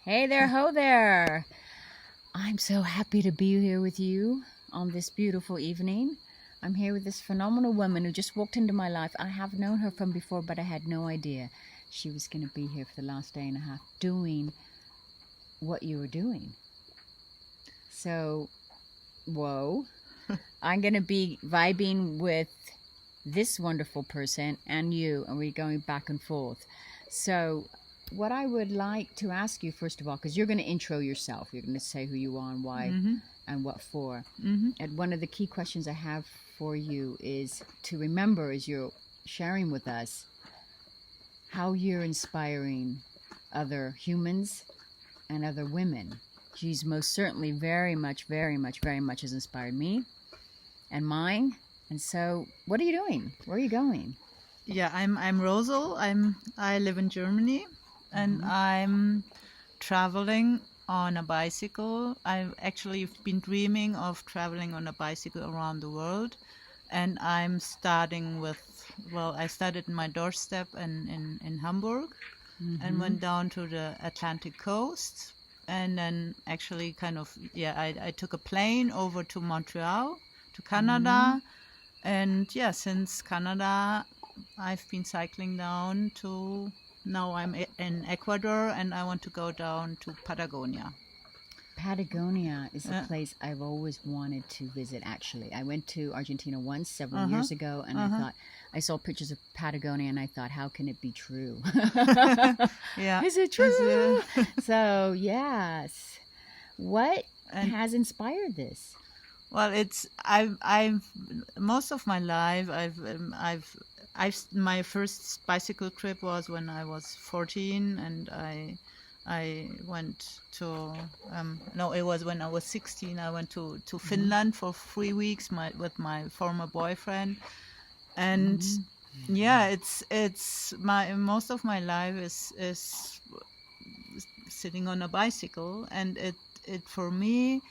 Hey there, ho there. I'm so happy to be here with you on this beautiful evening. I'm here with this phenomenal woman who just walked into my life. I have known her from before, but I had no idea she was going to be here for the last day and a half doing what you were doing. So, whoa. I'm going to be vibing with this wonderful person and you, and we're going back and forth. So, what I would like to ask you, first of all, because you're going to intro yourself, you're going to say who you are and why and what for. And one of the key questions I have for you is to remember as you're sharing with us how you're inspiring other humans and other women. She's most certainly very much has inspired me and mine. And so, what are you doing? Where are you going? Yeah, I'm Rosal. I live in Germany, and I'm traveling on a bicycle. I've actually been dreaming of traveling on a bicycle around the world, and I'm starting with, I started in my doorstep in Hamburg, and went down to the Atlantic coast, and then actually I took a plane over to Montreal, to Canada, and since Canada, I've been cycling down to, now I'm in Ecuador, and I want to go down to Patagonia. Patagonia is a place I've always wanted to visit, actually. I went to Argentina once, several years ago, and I thought, I saw pictures of Patagonia, and I thought, how can it be true? Yeah. Is it true? So, yes. What has inspired this? Well, I've most of my life, my first bicycle trip was when I was 14, and I went to it was when I was 16. I went to Finland for 3 weeks with my former boyfriend, and it's my most of my life is sitting on a bicycle, and it for me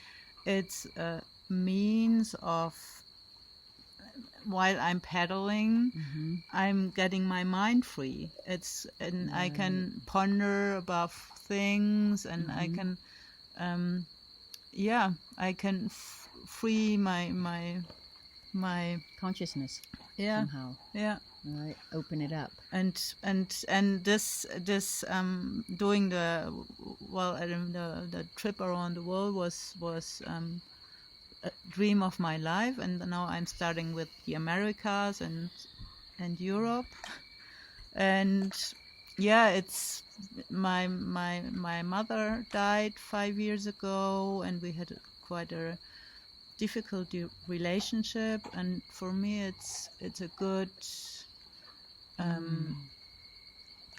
it's a means of, while I'm pedaling, I'm getting my mind free. And I can ponder about things, and I can, I can free my Consciousness. yeah Somehow. yeah Right. Open it up. and this doing the trip around the world was a dream of my life, and now I'm starting with the Americas and Europe, and it's my mother died 5 years ago, and we had quite a difficult relationship, and for me it's a good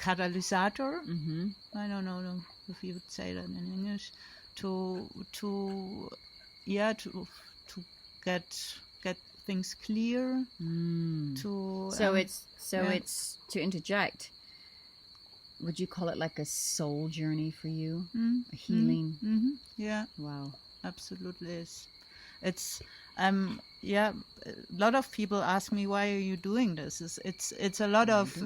catalysator. I don't know if you would say that in English, to get things clear. It's to interject. Would you call it like a soul journey for you? A healing? Yeah. Wow. Absolutely is. It's a lot of people ask me, why are you doing this? It's a lot of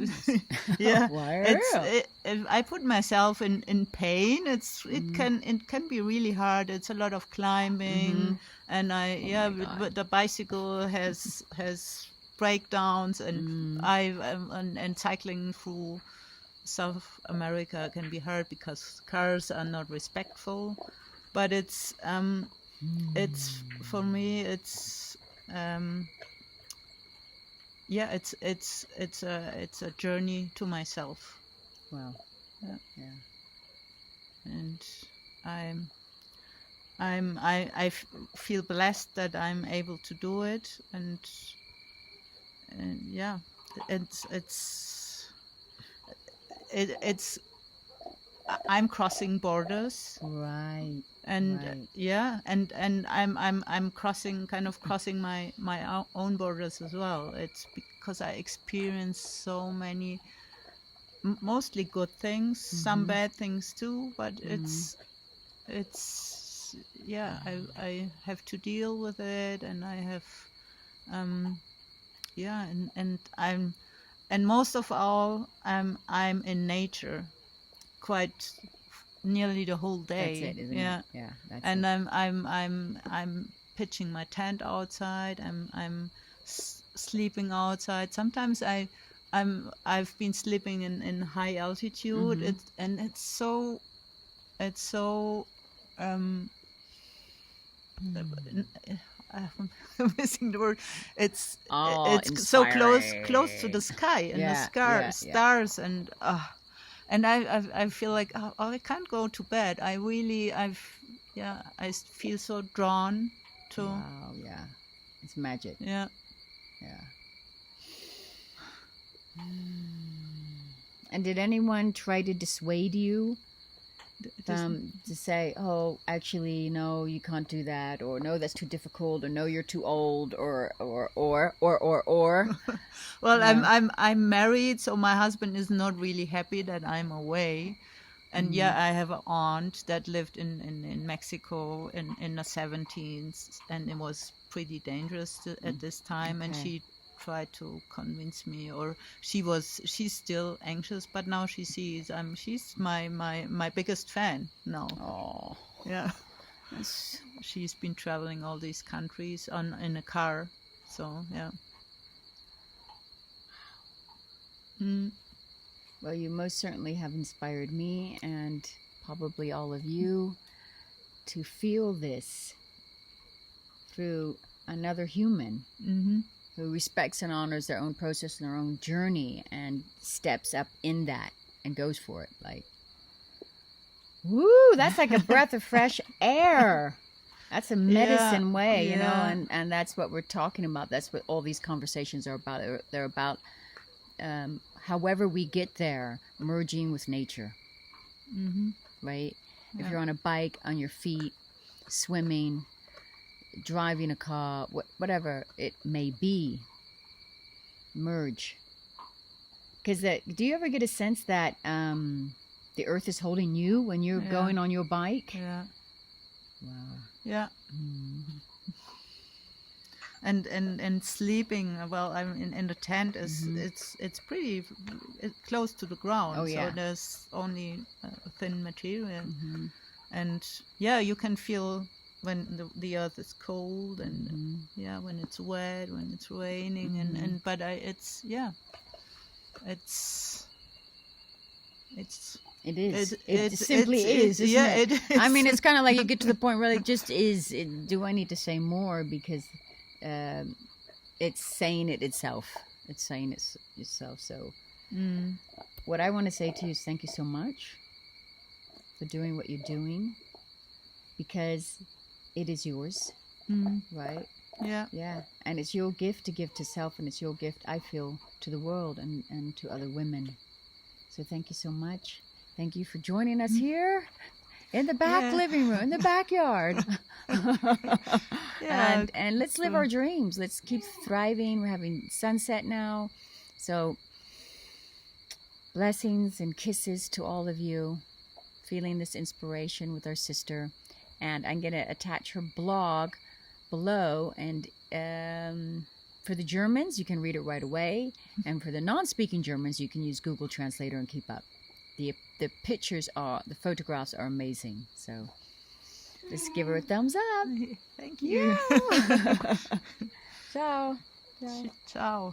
I put myself in pain. It can be really hard. It's a lot of climbing, and but the bicycle has breakdowns, and and cycling through South America can be hard because cars are not respectful. But it's for me it's it's a journey to myself. Wow. Yeah. And I feel blessed that I'm able to do it, and it's I'm crossing borders. Right. And right. and I'm crossing my own borders as well. It's because I experience so many, mostly good things, some bad things too, but it's I have to deal with it, and I have and most of all I'm in nature quite nearly the whole day. That's it, isn't Yeah. it? Yeah, that's And it. I'm pitching my tent outside. I'm sleeping outside. Sometimes I've been sleeping in high altitude. It's so um I'm missing the word. It's Oh, it's so close to the inspiring. sky and the Yeah, yeah, yeah. stars and I feel like I can't go to bed. I feel so drawn to Wow, yeah. It's magic. yeah. Yeah. And did anyone try to dissuade you to say, oh, actually, no, you can't do that, or no, that's too difficult, or no, you're too old, or. Well, Yeah. I'm married, so my husband is not really happy that I'm away. And yeah, I have an aunt that lived in Mexico in the 70s, and it was pretty dangerous at this time. And Okay. she tried to convince me, or she's still anxious, but now she sees she's my biggest fan now. Oh, Yeah, that's, she's been traveling all these countries in a car, so yeah. Mm. well, you most certainly have inspired me and probably all of you to feel this through another human Mm-hmm. who respects and honors their own process and their own journey and steps up in that and goes for it. Like, woo, that's like a breath of fresh air. That's a medicine way, you know, yeah. and that's what we're talking about. That's what all these conversations are about. They're about however we get there, merging with nature, Mm-hmm. right? If Yeah. you're on a bike, on your feet, swimming, driving a car, whatever it may be, merge. Because do you ever get a sense that the earth is holding you when you're Yeah. going on your bike? Yeah. Wow. Yeah. And sleeping, well, I'm in the tent is it's pretty close to the ground. Oh, yeah. So there's only thin material. And yeah, you can feel when the earth is cold, and yeah, when it's wet, when it's raining, and but it's yeah, it's It is. It it's simply it's is, isn't yeah, it? it I mean, is. it's kind of like you get to the point where it just is. Do I need to say more? Because it's saying it itself. It's saying it itself. So, what I want to say to you is thank you so much for doing what you're doing, because it is yours, right? Yeah. Yeah. And it's your gift to give to self, and it's your gift, I feel, to the world and to other women. So thank you so much. Thank you for joining us here in the back living room, in the backyard. Yeah. And let's live our dreams. Let's keep thriving. We're having sunset now. So blessings and kisses to all of you, feeling this inspiration with our sister. And I'm going to attach her blog below. And for the Germans, you can read it right away. And for the non-speaking Germans, you can use Google Translator and keep up. The photographs are amazing. So just give her a thumbs up. Thank you. Ciao. Ciao.